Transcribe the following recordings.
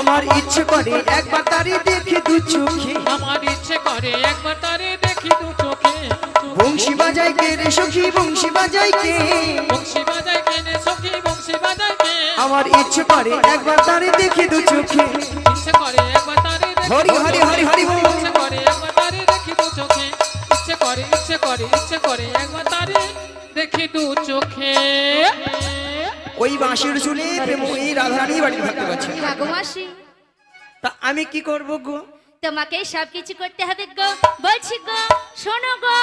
আমার ইচ্ছে করে একবার তারে দেখি দু চোখে আমার ইচ্ছে করে একবার তারে দেখি দু চোখে বংশী বাজায় কে রে সখী বংশী বাজায় কে বংশী বাজায় কে রে সখী বংশী বাজায় কে আমার ইচ্ছে করে একবার তারে দেখি দু চোখে ইচ্ছে করে একবার তারে দেখি হরি হরি হরি হরি বল ইচ্ছে করে একবার তারে দেখি দু চোখে ইচ্ছে করে ইচ্ছে করে ইচ্ছে করে একবার তারে দেখি দু চোখে ওই বাঁশির চুলে প্রেম ওই রাধারানী বাড়ি থাকতে পারছি কি ভাগো মাসি তা আমি কি করব গো তোমাকে সবকিছু করতে হবে গো বলছি গো শোনো গো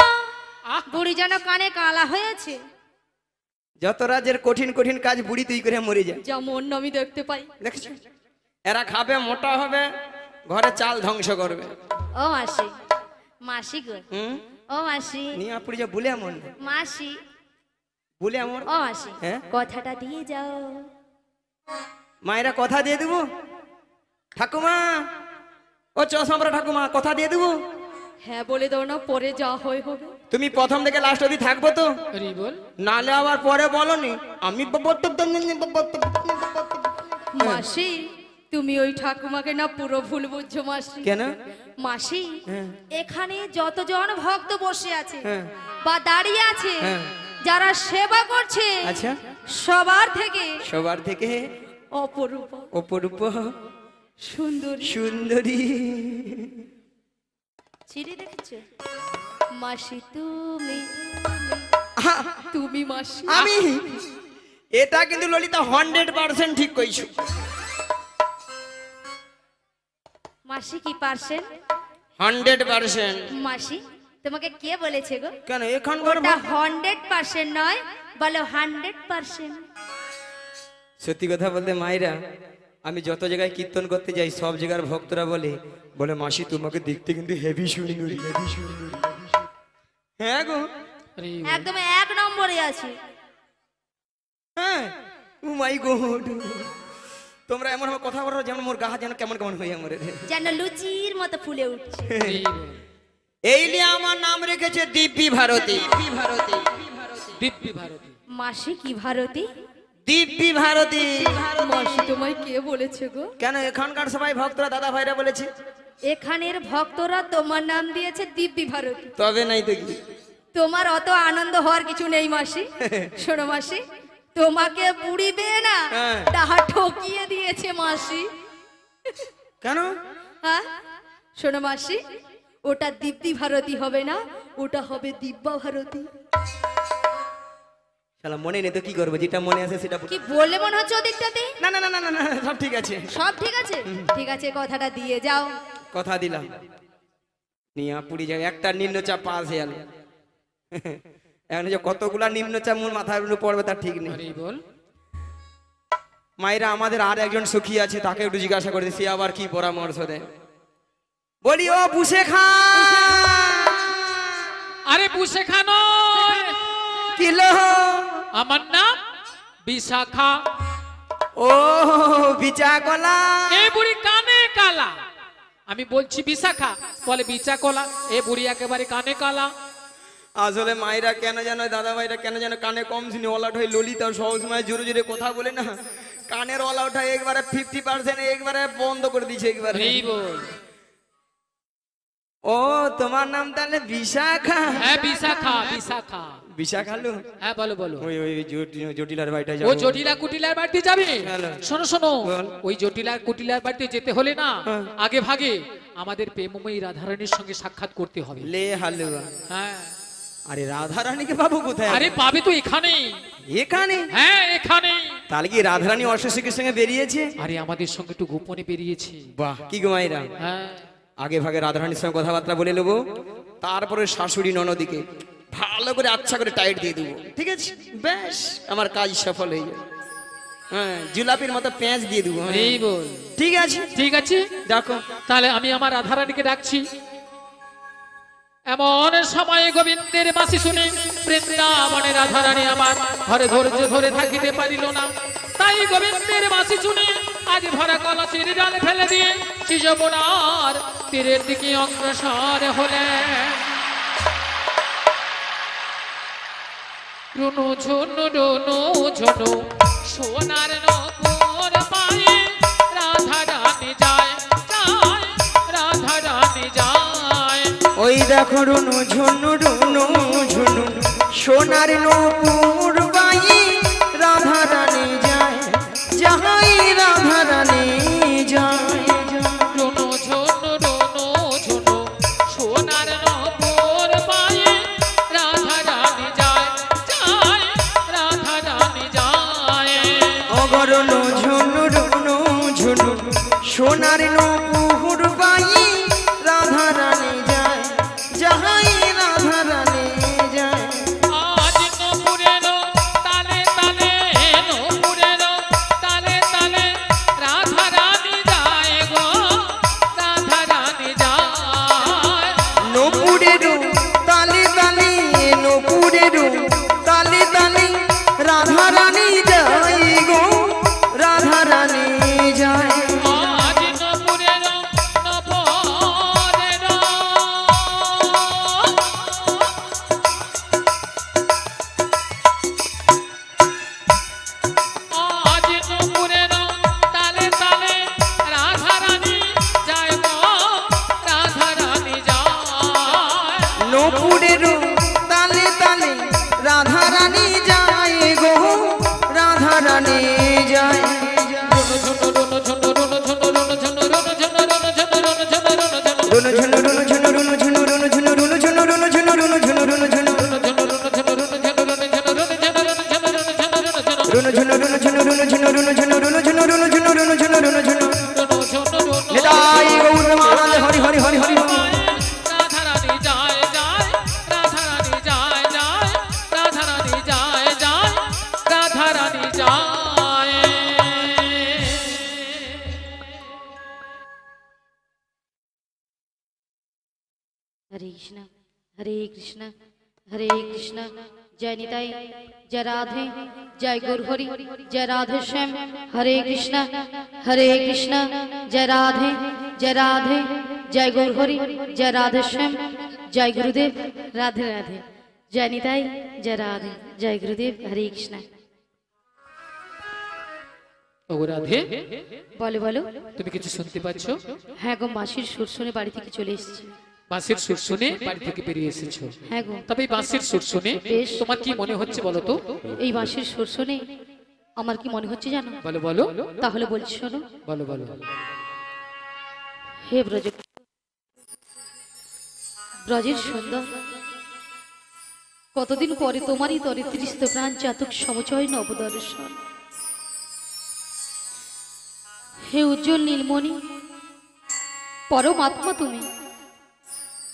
বুড়ি যেন কানে কালা হয়েছে যত রাজ্যের কঠিন কঠিন কাজ বুড়ি তুই করে মরে যায় যেমন আমি দেখতে পাই দেখছো এরা খাবে মোটা হবে ঘরে চাল ধ্বংস করবে ও মাসি মাসি গো হুম ও মাসি নিয়ে পুরি যা বলে এমন মাসি বলে এমন ও মাসি হ্যাঁ? কথাটা দিয়ে যাও মায়েরা কথা দিয়ে দেবো ঠাকুমা ও চশমা পরা ঠাকুমা কথা দিয়ে দেবো হ্যাঁ বলে দাও না পরে যা হয় হবে তুমি প্রথম থেকে লাস্ট অবধি থাকবো তো হরি বল নালে আবার পরে বলনি আমি মাসি তুমি ওই ঠাকুমাকে না পুরো ভুল বুঝছো মাসি কেন মাসি হ্যাঁ। এখানে যতজন ভক্ত বসে আছে হ্যাঁ। বা দাঁড়িয়ে আছে হ্যাঁ। যারা সেবা করছে আচ্ছা সবার থেকে সবার থেকে অপরূপ অপরূপ সুন্দর সুন্দরী চিড়ি দেখেছো মাসি তুমি তুমি মাসি আমি এটা কিন্তু ললিতা 100% ঠিক কইছো মাসি কি পারছেন 100% মাসি তোমাকে কে বলেছে গো কেন এখানকার ওটা 100% নয় বলো 100%। সত্যি কথা বলতে মায়েরা আমি যত জায়গায় কীর্তন করতে যাই সব জায়গার ভক্তরা বলে বলে মাসি তোমাকে দেখতে কিন্তু হেভি সুন্দরী হেভি সুন্দরী হ্যাঁ গো হরি বল। একদম এক নম্বরে আছে হ্যাঁ ও মাই গড তোমরা এমন ভাবে কথা বলো যেমন মোর গা যেন কেমন কেমন হয়ে আমার যেন লুচির মতো ফুলে উঠছে হরি বল। এই নিয়ে আমার নাম রেখেছে দিব্যি ভারতী দিব্যি ভারতী মাসি কি ভারতী দিব্যি ভারতী মাসি তোমায় কে বলেছে গো কেন এখানকার সবাই ভক্তরা দাদা ভাইরা বলেছে এখানের ভক্তরা তোমার নাম দিয়েছে দিব্যি ভারতী তবে নাই তো কি তোমার অত আনন্দ হওয়ার কিছু নেই মাসি শোনো মাসি তোমাকে পুড়িবে না হ্যাঁ। তাহা ঠকিয়ে দিয়েছে মাসি কেন হ্যাঁ শোনো মাসি ওটা দীপ্তি ভারতী হবে না ওটা হবে দিব্যা ভারতী শালা মনে নেই তো কি করবো যেটা মনে আছে সেটা কি বললে মনে হচ্ছে ওদিকটাতে না না না না না না সব ঠিক আছে সব ঠিক আছে ঠিক আছে কথাটা দিয়ে যাও কথা দিলাম নিয়া পুরি যায় একটা নিম্নচাপ পাস হয়ে গেল এখন যে কতগুলা নিম্নচাপ মোর মাথার উপরে পড়বে তার ঠিক নেই হরি বল। মায়েরা আমাদের আর একজন সখী আছে তাকে একটু জিজ্ঞাসা করে সে আবার কি পরামর্শ দেয় বলি ও বুসে খা আরে বুসে খানো কিলো আমার নাম বিশাখা ও বিচা কলা এই বুড়ি কানে কালা আমি বলছি বিশাখা বলে বিচা কলা এই বুড়ি একেবারে কানে কালা আসলে মায়েরা কেন জানো দাদা ভাইরা কেন জানো কানে কম শুনি অলাট হয়ে ললিতা সবসময় জোরে জোরে কথা বলে না কানের অলা ওঠা একবারে 50% একবারে বন্ধ করে দিয়েছে একবারে হরি বল। ও তোমার নাম তাহলে বিশাখা হ্যাঁ বিশাখা বিশাখা বিশাখালু হ্যাঁ বলো বলো ওই ওই জটিলার বাড়িটা ও যাবো জটিলা কুটিলার বাড়িতে যাবে হ্যালো। শোনো শোনো বল। ওই জটিলার কুটিলার বাড়িতে যেতে হলে না হ্যাঁ। আগে ভাগে আমাদের প্রেমময়ী রাধারানীর সঙ্গে সাক্ষাৎ করতে হবে লে হালুয়া হ্যাঁ আরে রাধারানীকে পাবো কোথায় আরে পাবে তো এখানেই এখানে হ্যাঁ এখানেই তাহলে কি রাধারানী অশ্বশীকের সঙ্গে বেরিয়েছে আরে আমাদের সঙ্গে একটু গোপনে বেরিয়েছে বাহ কি গো মাইরা হ্যাঁ আগে ভাগে রাধারানীর সঙ্গে কথাবার্তা বলে নেবো তারপরে শাশুড়ি ননদিকে ভালো করে আচ্ছা করে টাইট দিয়ে দেবো ঠিক আছে বেশ আমার কাজ সফল হয়ে যাবে হ্যাঁ জুলাপির মতো পেঁয়াজ দিয়ে দেবো হ্যাঁ। এই বল ঠিক আছে ঠিক আছে দেখো তাহলে আমি আমার রাধারানীকে ডাকছি এমন সময় গোবিন্দের বাঁশি শুনে বৃন্দাবনে রাধারানী আমার ঘরে ধৈর্য ধরে থাকিতে পারিল না তাই গোবিন্দের বাঁশি শুনে আজ ভরা কলসির জল ফেলে দিয়ে যমুনার তীরের দিকে অগ্রসর হলেন রুনু ঝুনু সোনার নপুর পায়ে রাধারানী অগরণ ঝুনু রুনু ঝুনু সোনার নূপুর বাই রাধা রানী যায় যাহাই রাধা রানী যায় রুনু ঝুনু সোনার নূপুর পায়ে রাধা রানী যায় যায় রাধা রানী যায় অগরণ ঝুনু রুনু ঝুনু সোনার নূপুর বাই রাধা রানী যায় যাহাই রাধা রানী যায় আজ নূপুরের তালে তালে নূপুরের তালে তালে রাধা রানী যায় গো রাধা রানী যায় নূপুরের তালে তালে নূপুরের তালে তালে রাধা রানী যায় গো রাধা রানী যায় আজ নূপুরের নূপুরের আজ নূপুরের তালে তালে রাধা রানী যায় গো রাধা রানী যায় নূপুরের তালে তালে রাধা রানী যায় গো রাধা রানী যায় রুনু ঝুনু রুনু ঝুনু রুনু ঝুনু রুনু ঝুনু রুনু ঝুনু রুনু ঝুনু রুনু ঝুনু রুনু ঝুনু রুনু ঝুনু রুনু ঝুনু রুনু ঝুনু রুনু ঝুনু রুনু ঝুনু রুনু ঝুনু রুনু ঝুনু রুনু ঝুনু নিতাই গৌর মহারাজ হরি হরি হরি হরি রাধা রানী যায় যায় রাধা রানী যায় যায় রাধা রানী যায় যায় রাধা রানী যায় हरे कृष्ण हरे कृष्ण जय निताई जय राधे जय गुरुहरि जय राधे श्याम हरे कृष्ण जय राधे जय गुरुहरि जय राधे श्याम जय गुरुदेव राधे राधे जय निताई जय राधे जय गुरुदेव हरे कृष्ण ওগো রাধে बोलो बोलो তুমি কিছু শুনতে পাচ্ছ হ্যাঁ গো মাসির সুর শুনে বাড়ি থেকে চলে এসেছি বাঁশির সুর শুনে বাড়ি থেকে বেরিয়ে এসেছো হ্যাঁ গো তবে এই বাঁশির সুর শুনে বেশ। তোমার কি মনে হচ্ছে বলো তো এই মাসির সুর শুনে আমার কি মনে হচ্ছে জানো বলো বলো তাহলে বলছি শোনো বলো বলো হে ব্রজ ব্রজের সুন্দর কতদিন পরে তোমারই তরে তৃষ্ণ প্রাণ চাতক সমচয় নবদর্শন হে উজ্জ্বল নীলমণি পরমাত্মা তুমি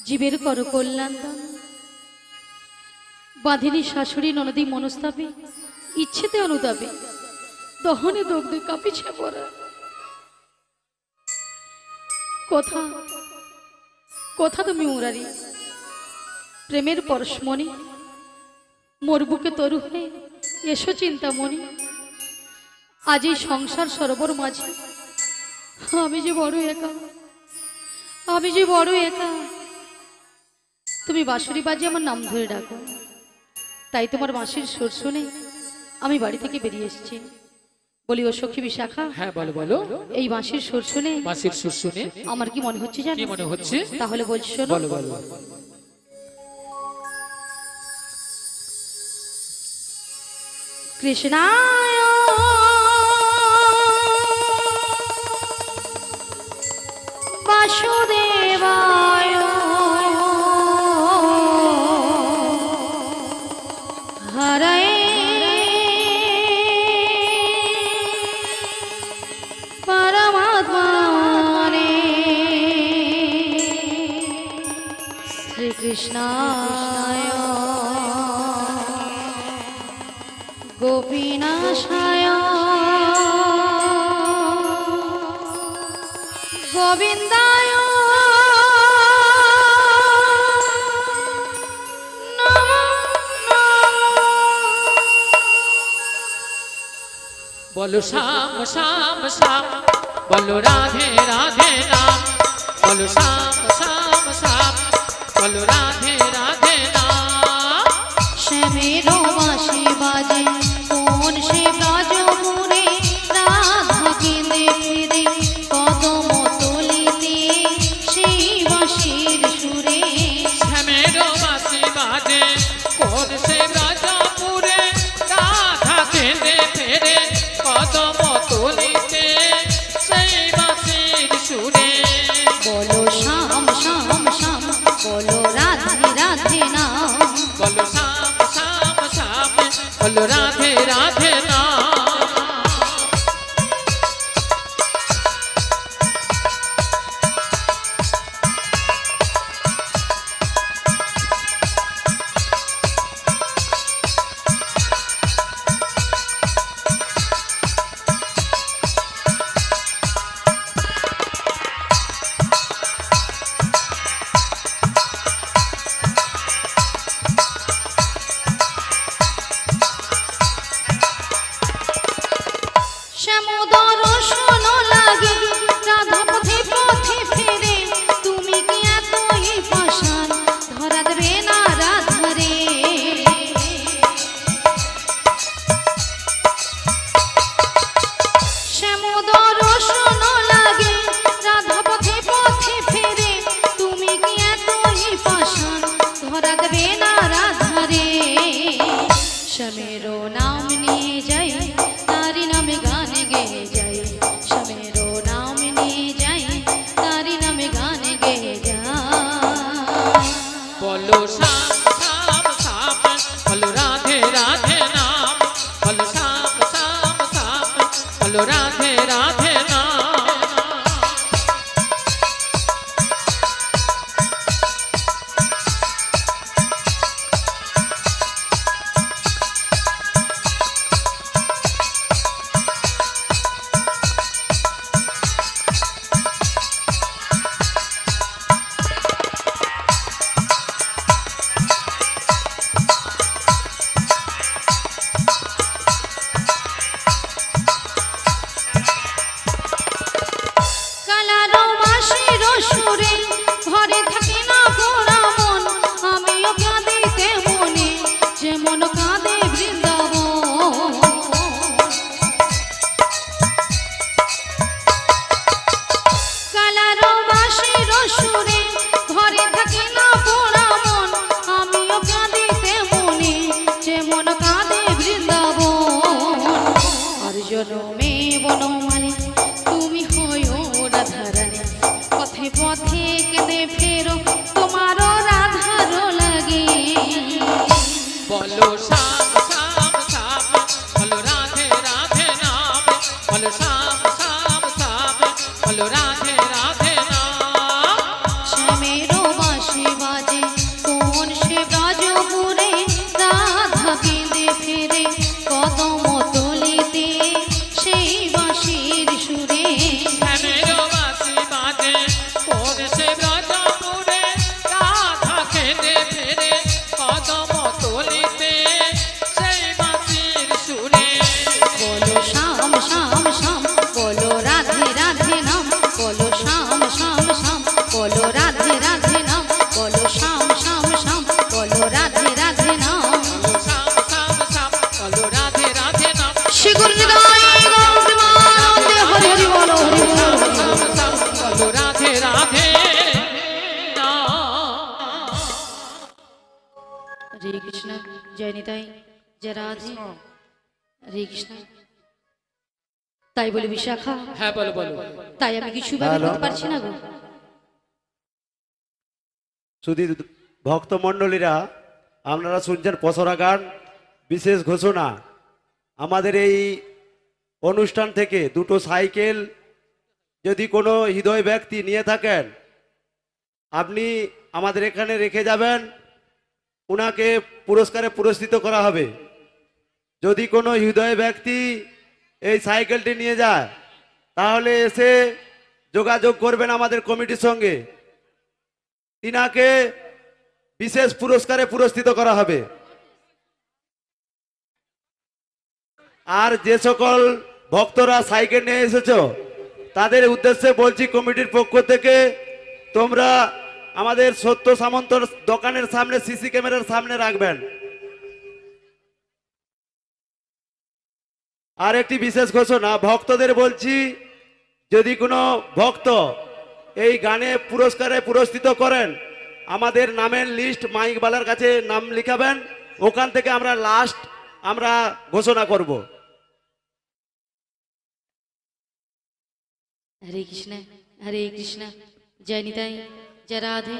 জীবের করো কল্যাণ দান বাঁধিনী শাশুড়ি ননদী মনস্তাপে ইচ্ছেতে অনুতাপে দহনে দগ্ধে কাঁপিছে পড়া কথা কথা তুমি মুরারি প্রেমের পরশমণি মোর বুকে তরু হয়ে এসো চিন্তামণি আজ এই সংসার সরোবর মাঝে আমি যে বড় একা তুমি বাঁশুরি বাজে আমার নাম ধরে ডাকো তাই তোমার বাঁশির সুর শুনে আমি বাড়ি থেকে বেরিয়ে এসেছি বলি ও সখী বিশাখা হ্যাঁ বলো বলো এই বাঁশির সুর শুনে বাঁশির সুর শুনে আমার কি মনে হচ্ছে জানো কি মনে হচ্ছে তাহলে বলছি শোনো বলো বলো কৃষ্ণায় বাসুদেবায় হরে পরমাত্মনে শ্রীকৃষ্ণায় গোপীনাশায় গোবিন্দায় বলো শ্যাম শ্যাম শ্যাম বলো রাধে রাধে রাম বলো শ্যাম শ্যাম শ্যাম বলো রাধে রাধে রাম শ্যামের বাঁশি বাজে কোন সে ব্রজপুরে রাধা কেঁদে ফিরে কদম তলিতে সেই বাঁশির সুরে শ্যামে দর্শন লাগে রাধা পথে পথে ফেরে তুমি কি এতই পাষাণ ধরা দেবে না রাধারে শ্যাম দর্শন লাগে রাধা পথে পথে ফেরে তুমি কি এতই পাষাণ ধরা দেবে না রাধারে শ্যামের নাম নিয়ে যাই তারি নামে গান গেয়ে যাই শ্যামের নাম নিয়ে যাই তারি নামে গান গেয়ে যাই বলো শ্যাম শ্যাম শ্যাম বলো রাধে রাধে নাম বলো শ্যাম শ্যাম শ্যাম বলো রাধে রাধে নাম কালারো বাঁশির সুরে ঘরে থাকে না পোড়া মন আমিও কাঁদিতে মনে যেমন কাঁদে বৃন্দাবন কালারো বাঁশির সুরে ঘরে থাকে না পোড়া মন আমিও কাঁদিতে মনে যেমন কাঁদে বৃন্দাবন আর জনমে বনমালী তুমি হয়ো রাধারানী পথে পথে কেঁদে ফেরো তোমারও রাধারও লাগে বলো শ্যাম শ্যাম শ্যাম বলো রাধে রাধে নাম বলো শ্যাম শ্যাম শ্যাম বলো রাধে রাধে নাম শ্যামেরও বাঁশি বাজে কোন সে ব্রজপুরে রাধা কেঁদে ফেরে কদম তলিতে সেই বাঁশির সুরে শ্যামের বাঁশি বাজে কোন সে ব্রজপুরে রাধা কেঁদে ফেরে কদম তলিতে সেই বাঁশির সুরে বলো শ্যাম শ্যাম শ্যাম বলো রাধে রাধে নাম বলো শ্যাম শ্যাম শ্যাম বলো রাধে রাধে নাম বলো শ্যাম শ্যাম শ্যাম বলো রাধে রাধে নাম বলো শ্যাম শ্যাম শ্যাম বলো রাধে রাধে নাম শ্রী গুরু নিতাই গৌর প্রেমানন্দে হরি হরি বলো হরি বলো শ্যাম শ্যাম বলো রাধে রাধে নাম হরে কৃষ্ণ জয় নিতাই জয় রাধে হরে কৃষ্ণ তাই বলে বিশাখা হ্যাঁ বলো বলো তাই আমি কিছু ভাবে করতে পারছি না গো শুধু ভক্তমণ্ডলীরা আপনারা শুনছেন পসরা গান বিশেষ ঘোষণা আমাদের এই অনুষ্ঠান থেকে দুটো সাইকেল যদি কোনো হৃদয় ব্যক্তি নিয়ে থাকেন আপনি আমাদের এখানে রেখে যাবেন উনাকে পুরস্কারে পুরস্কৃত করা হবে যদি কোনো হৃদয় ব্যক্তি এই সাইকেলটি নিয়ে যায় তাহলে এসে যোগাযোগ করবেন আমাদের কমিটির সঙ্গে তিনাকে বিশেষ পুরস্কারে পুরস্কৃত করা হবে আর যে সকল ভক্তরা সাইকেল নিয়ে এসেছো তাদের উদ্দেশ্যে বলছি কমিটির পক্ষ থেকে তোমরা আমাদের সত্য সামন্তর দোকানের সামনে সিসি ক্যামেরার সামনে রাখবেন আর একটি বিশেষ ঘোষণা ভক্তদের বলছি যদি কোনো ভক্ত এই গানে পুরস্কারে পুরস্কৃত করেন আমাদের নামের লিস্ট মাইকবালার কাছে নাম লিখাবেন ওখান থেকে আমরা লাস্ট আমরা ঘোষণা করব হরে কৃষ্ণ জয় নিতাই জয় রাধে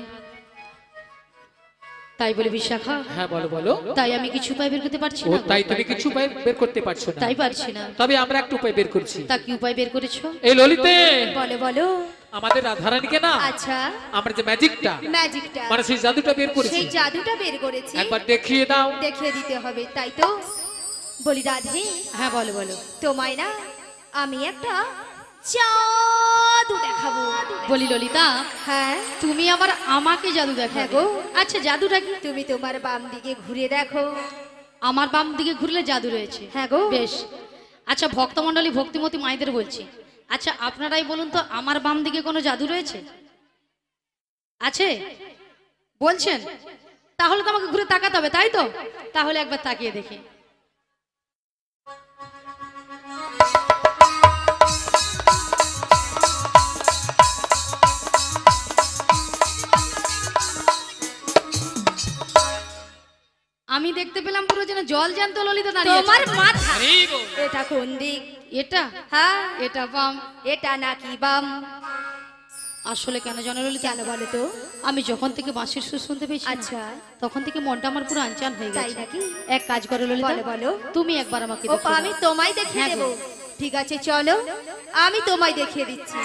তাই বলে বিশাখা হ্যাঁ বলো বলো তাই আমি কিছু উপায় বের করতে পারছি ও না তাই তুমি কিছু উপায় বের করতে পারছো না তাই পারছি না তবে আমরা একটা উপায় বের করছি তা কি উপায় বের করেছো এই ললিতে বলো বলো আমাদের রাধারানীকে না আচ্ছা আমরা যে ম্যাজিকটা ম্যাজিকটা মানে সেই জাদুটা বের করেছি সেই জাদুটা বের করেছি একবার দেখিয়ে দাও দেখিয়ে দিতে হবে তাই তো বলি রাধে হ্যাঁ বলো বলো তোমায় না আমি একটা জাদু দেখাবো বলি ললিতা হ্যাঁ তুমি আবার আমাকে জাদু দেখাবো আচ্ছা জাদুটা কি তুমি তোমার বাম দিকে ঘুরে দেখো আমার বাম দিকে ঘুরলে জাদু রয়েছে হ্যাঁ গো বেশ আচ্ছা ভক্তমণ্ডলী ভক্তিমতী মায়েদের বলছি, আচ্ছা আপনারাই বলুন তো আমার বাম দিকে কোনো জাদু রয়েছে? আছে বলছেন? তাহলে তো আমাকে ঘুরে তাকাতে হবে, তাই তো? তাহলে একবার তাকিয়ে দেখি। আমি দেখতে পেলাম পুরো যেন জল জ্যান্ত ললিতা দাঁড়িয়ে আছে। তোমার মাথা হরি বল। এটা কোন দিক? এটা হ্যাঁ, এটা বাম। এটা নাকি বাম? আসলে কেন জানো ললিতা? কেন বলো তো? আমি যখন থেকে বাঁশির সুর শুনতে পেয়েছি না, আচ্ছা, তখন থেকে মনটা আমার পুরো আনচান হয়ে তাই গেছে। নাকি? এক কাজ করো ললিতা, বলো বলো। তুমি একবার আমাকে ও দেখিয়ে আমি দাও। তোমায় দেখিয়ে হ্যাঁ দেবো। গো। ঠিক আছে চলো, আমি তোমায় দেখিয়ে দিচ্ছি।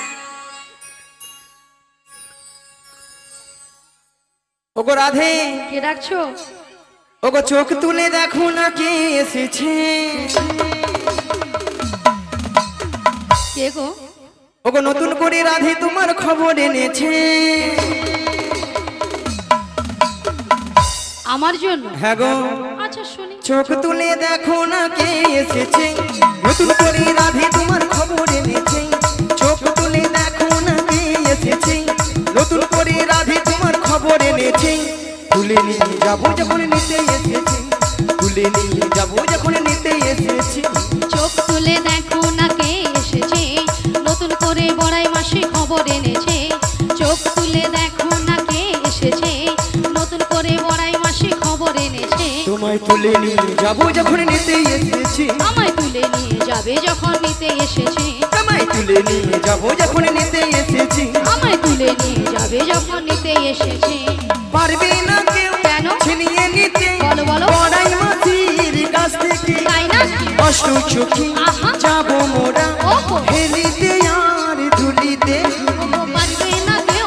ওগো রাধে, কে ডাকছো? ওগো চোখ তুলে দেখো না কে এসেছে। কে গো? ওগো নতুন করে রাধে তোমার খবর এনেছে। আমার জন্য? হ্যাঁ গো, আচ্ছা শুনি। চোখ তুলে দেখো না কে এসেছে, নতুন করে রাধে তোমার খবর এনেছে। চোখ তুলে দেখো না কে এসেছে, নতুন করে রাধে তোমার খবর এনেছে। তুলে নিয়ে যাবো যখন নিতে এসেছে, তুলে নিয়ে যাবো যখন নিতে এসেছে। চোখ তুলে দেখো না কে এসেছে, নতুন করে বড়াই মাসে খবর এনেছে। চোখ তুলে দেখো না কে এসেছে, নতুন করে বড়াই মাসে খবর এনেছে। তোমায় তুলে নিয়ে যাবো যখন নিতে এসেছি, আমায় তুলে নিয়ে যাবে যখন নিতে এসেছে। তোমায় তুলে নিয়ে যাবো যখন নিতে এসেছি। আমায় তুলে নিয়ে যাবে যখন নিতে এসেছে। পারবে না কেউ কেন? ছিনিয়ে নিতে বলো বলো। বড়াই মাসির কাছ থেকে তাই না? অষ্ট চোখে আহা। যাবো মোরা, ওহো। হেলিতে আর ধুলিতে। ওগো পারবে না কেউ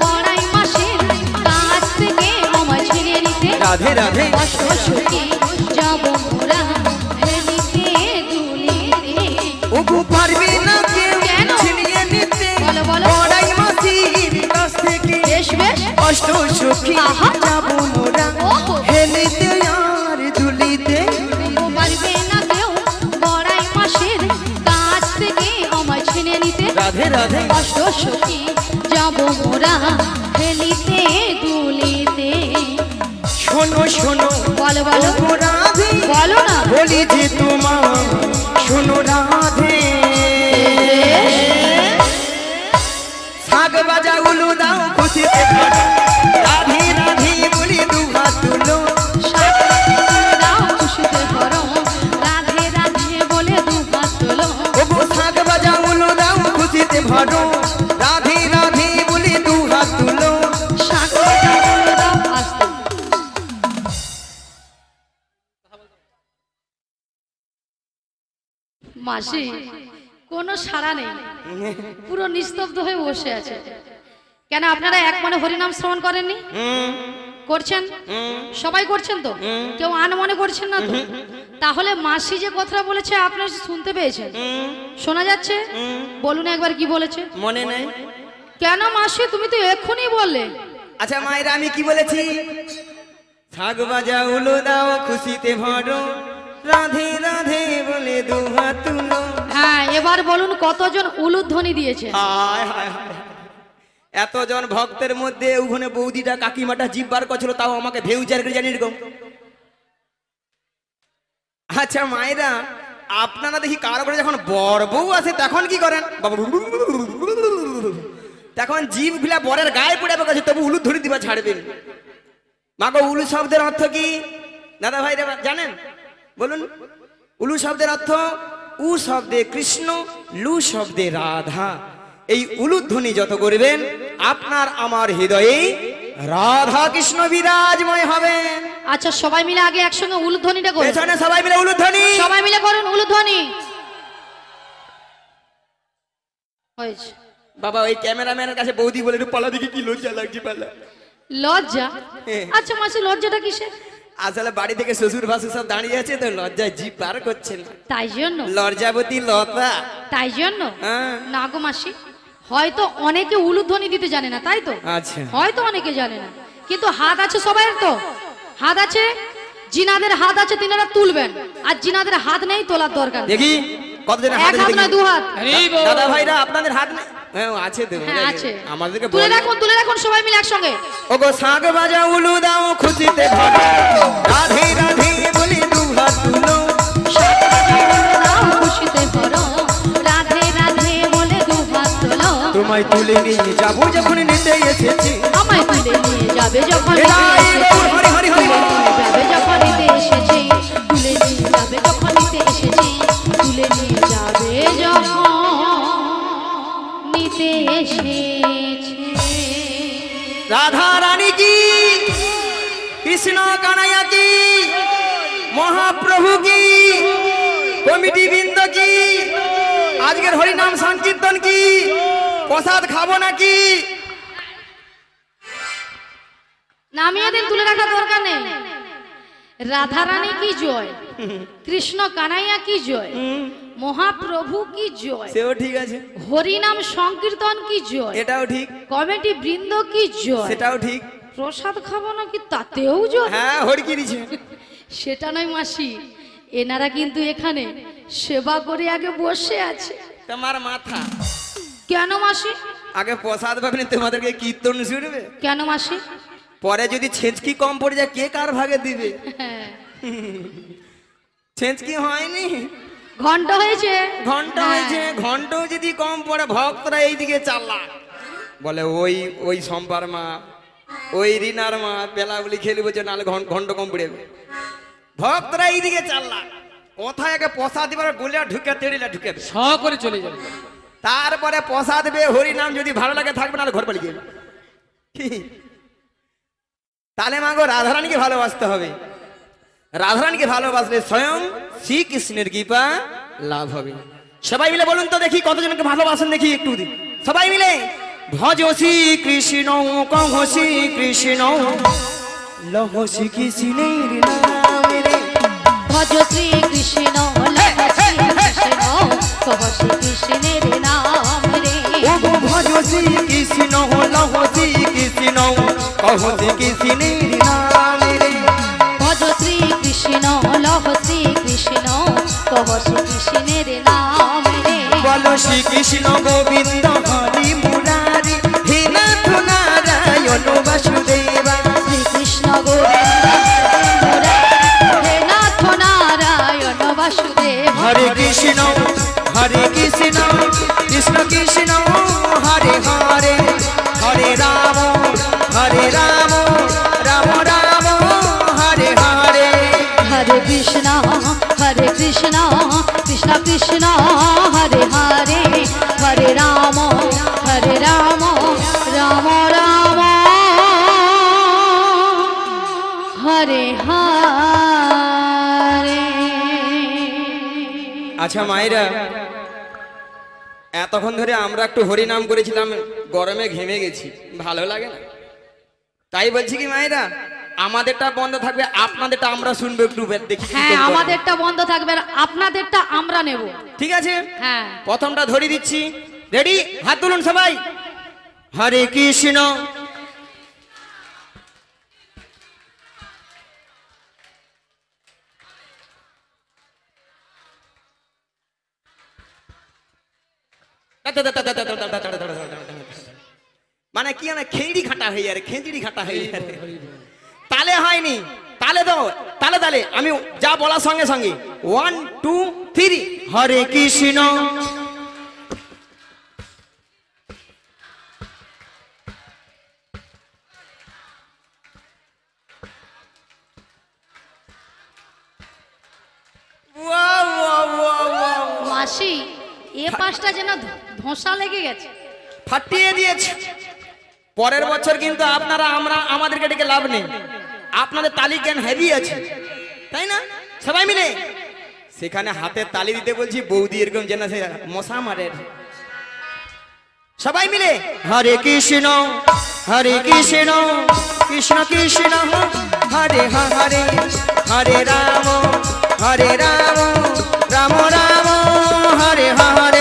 বড়াই মাসের কাছ থেকে আমায় ছিনিয়ে নিতে। রাধে রাধে, কষ্ট সুখে যাব মোরা হেলিতে দুলিতে। ওগো পারবে না কেউ কেন? ছিনিয়ে নিতে বলো বলো। বড়াই মাসির কাছ থেকে বেশ বেশ। অষ্ট চোখে আহা। যাবো মোরা, ওহো। হেলিতে আর ধুলিতে। ওগো পারবে না কেউ বড়াই মাসের কাছ থেকে আমায় ছিনে নিতে। রাধে রাধে, কষ্ট সুখে যাব মোরা হেলিতে দুলিতে। শোনো শোনো বলো বলো। ওগো রাধে, বলো না। বলি যে তোমার শোনো রাধে। শাক বাজা উলু দাও খুশিতে কাটো, রাধে রাধে বলি দু হাত তুলো। দাও খুশিতে করো, রাধে রাধে বলে দু হাত তোলো। ওগো শাক বাজা উলু দাও খুশিতে ভরো, রাধে রাধে বলি দু হাত তুলো। শাকটা বলে দাও আস্তে। মাসি কোনো সাড়া নেই, পুরো নিস্তব্ধ হয়ে বসে আছে। কেন আপনারা এক মনে হরিনাম শ্রবণ করেননি? করছেন? সবাই করছেন তো? কেউ আনমনে করছেন না তো? তাহলে মাসি যে কথা বলেছে আপনারা শুনতে পেয়েছেন? শোনা যাচ্ছে? বলুন একবার কি বলেছে। মনে নেই? কেন মাসি তুমি তো এক্ষুনি বললে? আচ্ছা মায়েরা আমি কি বলেছি? শাক বাজা উলু দাও খুশিতে ভরো, রাধে রাধে বলে দু হাত তুলো। হ্যাঁ এবার বলুন কতজন উলুধ্বনি দিয়েছে? হায় হায় হায়, এতজন ভক্তের মধ্যে ওখানে বৌদিটা কাকিমাটা জিভ বার করছিল, তাও আমাকে ভেউচার করে জানি এরকম। আচ্ছা মায়েরা, আপনারা দেখি কারো করে যখন বর বউ আসে তখন কি করেন? বাবা তখন জিভ গুলা বরের গায়ে পড়ে গেছে, তবু উলু ধরে দিবা ছাড়বেন। মাগো উলু শব্দের অর্থ কি দাদা ভাই জানেন? বলুন। উলু শব্দের অর্থ উ শব্দে কৃষ্ণ, লু শব্দে রাধা। এই উলুধ্বনি যত করবেন আপনার আমার হৃদয়ে রাধা কৃষ্ণ বিরাজময় হবে। আচ্ছা সবাই মিলে আগে একসঙ্গে উলুধ্বনিটা করুন। পেছনে সবাই মিলে উলুধ্বনি। সবাই মিলে করুন উলুধ্বনি। হয়েছে। বাবা ওই ক্যামেরাম্যানের কাছে বৌদি বলে একটু পালা দিকে, কি লজ্জা লাগছে পালা। লজ্জা? হ্যাঁ। আচ্ছা মাসি লজ্জাটা কিসে? আসলে বাড়ি থেকে শ্বশুর ভাসুর সব দাঁড়িয়ে আছে তো লজ্জায় জিভ বার করছে না। তাই জন্য? লজ্জাবতী লতা। তাই জন্য? হ্যাঁ। না গো মাসি, হয়তো অনেকে উলুধ্বনি দিতে জানে না, তাই তো? আচ্ছা। হয়তো অনেকে জানে না, কিন্তু হাত আছে সবাইয়ের তো। হাত আছে, জিনাদের হাত আছে তিনারা তুলবেন, আর জিনাদের হাত নেই তোলার দরকার নেই। দেখি কতজনের এক হাত আছে হাত দেখি? নয়, দু হাত। হরি বল। দাদা ভাইরা আপনাদের হাত নেই? হ্যাঁ আছে তো, হ্যাঁ আছে। আমাদেরকে তুলে বলে- রাখুন, তুলে রাখুন সবাই মিলে একসঙ্গে। ওগো শাঁখ বাজা উলু দাও খুশিতে ভরো, রাধে রাধে বলি দু হাত তুলো। দাও খুশিতে ভরো, রাধে রাধে বলে দু হাত তোলো। তোমায় তুলে নিয়ে যাবো যখন নিতে এসেছি, আমায় তুলে নিয়ে যাবে যখন এ রাই গৌর হরি হরি হরি বল। যাবে যখন নিতে এসেছি, তুলে নিয়ে যাবে যখন নিতে এসেছি, তুলে নিয়ে যাবে যখন নিতে এসেছে। রাধা রানী কি, কৃষ্ণ কানাইয়া কি, মহাপ্রভু কি, কমিটি বৃন্দ কি, আজকের হরিনাম সংকীর্তন কি, প্রসাদ খাবো নাকি? নামিয়ে দিন, তুলে রাখার দরকার নেই। রাধারানী কি জয়, কৃষ্ণ কানাইয়া কি জয়, মহাপ্রভু কি জয়, সেও ঠিক আছে, হরিনাম সংকীর্তন কি জয়, এটাও ঠিক, কমিটি বৃন্দ কি জয়, সেটাও ঠিক। প্রসাদ খাবো নাকি তাতেও জয়। হ্যাঁ হড়কি দিছে। সেটা নয় মাসি, এনারা কিন্তু এখানে সেবা করে আগে বসে আছে। তোমার মাথা কেন মাসি? আগে প্রসাদ পাবেন, তোমাদেরকে কীর্তন শুনবে, কেন মাসি? পরে যদি ছেঁচকি কম পড়ে যায় কে কার ভাগে দিবে? হ্যাঁ, ছেঁচকি হয়নি, ঘন্টা হয়েছে, ঘন্টা হয়েছে, ঘন্টাও যদি কম পড়ে ভক্তরা এইদিকে চাল্লা বলে ওই ওই সম্পার মা, ওই রিনার মা বেলা বলি খেলি বলছে, নাহলে ঘন্টা কম পড়ে যাবে। ভক্তরা এইদিকে চাল্লা, কোথায় আগে প্রসাদ দিবার গোলিয়া ঢুকে তেড়িলা ঢুকে দেবে। স করে চলে যাবে। তারপরে প্রসাদ দেবে, হরি নাম যদি ভালো লাগে থাকবে, নাহলে ঘর পালিয়ে যাবে। তাহলে মাগো রাধারানীকে ভালোবাসতে হবে, রাধারানীকে ভালোবাসলে স্বয়ং শ্রীকৃষ্ণের কৃপা লাভ হবে। সবাই মিলে বলুন তো দেখি কতজনকে ভালোবাসেন দেখি একটু দিন। সবাই মিলে ভজ শ্রী কৃষ্ণ কহ শ্রী কৃষ্ণ লহ শ্রী কৃষ্ণের নাম রে। ভজ শ্রী কৃষ্ণ, লহ শ্রী কৃষ্ণ, কহ শ্রী কৃষ্ণের নাম রে। ওগো ভজ শ্রী কৃষ্ণ লহ শ্রী কৃষ্ণ কহ শ্রী কৃষ্ণের নাম রে। ভজ শ্রী কৃষ্ণ, লহ শ্রী কৃষ্ণ, কহ শ্রী কৃষ্ণের নাম রে। বলো শ্রীকৃষ্ণ গোবিন্দ হরি মুরারি হে নাথ নারায়ণ বাসুদেবা। শ্রীকৃষ্ণ গোবিন্দ হে নাথ নারায়ণ বাসুদেব। হরে কৃষ্ণ কৃষ্ণ কৃষ্ণ হরে হরে, হরে রাম রাম রাম হরে হরে। হরে কৃষ্ণ কৃষ্ণ কৃষ্ণ হরে হরে, হরে রাম রাম রাম হরে হরে। আচ্ছা মায়েরা, এতক্ষণ ধরে আমরা একটু হরি নাম করেছিলাম, গরমে ঘেমে গেছি, ভালো লাগে না? তাই বলছি কি মায়েরা, আমাদেরটা বন্ধ থাকবে, আপনাদেরটা আমরা শুনবো একটু দেখি কি হ্যাঁ, করতে পারি। আমাদেরটা বন্ধ থাকবে আর আপনাদেরটা আমরা নেব। ঠিক আছে, হ্যাঁ, প্রথমটা ধরে দিচ্ছি, রেডি? হাত তুলুন সবাই। হরে কৃষ্ণ মানে কি না, খেঁড়ি ঘাটা হয়ে যাবে, খেঁচড়ি ঘাটা হয়ে যাবে, তালে হয়নি। তালে দাও, তালে তালে আমি যা বলার সঙ্গে সঙ্গে 1 2 3 হরে কৃষ্ণ মাসি এ পাশটা যেন ধোঁসা লেগে গেছে। ফাটিয়ে দিয়েছে। পরের বছর কিন্তু আপনারা আমাদেরকে ডেকে লাভ নেই, আপনাদের তালি জ্ঞান হেভি আছে, তাই না? সবাই মিলে সেখানে হাতে তালি দিতে বলছি, বৌদি এরকম যেন সে মশা মারে। সবাই মিলে হরে কৃষ্ণ কৃষ্ণ কৃষ্ণ হরে হরে, হরে রাম রাম রাম হরে হরে।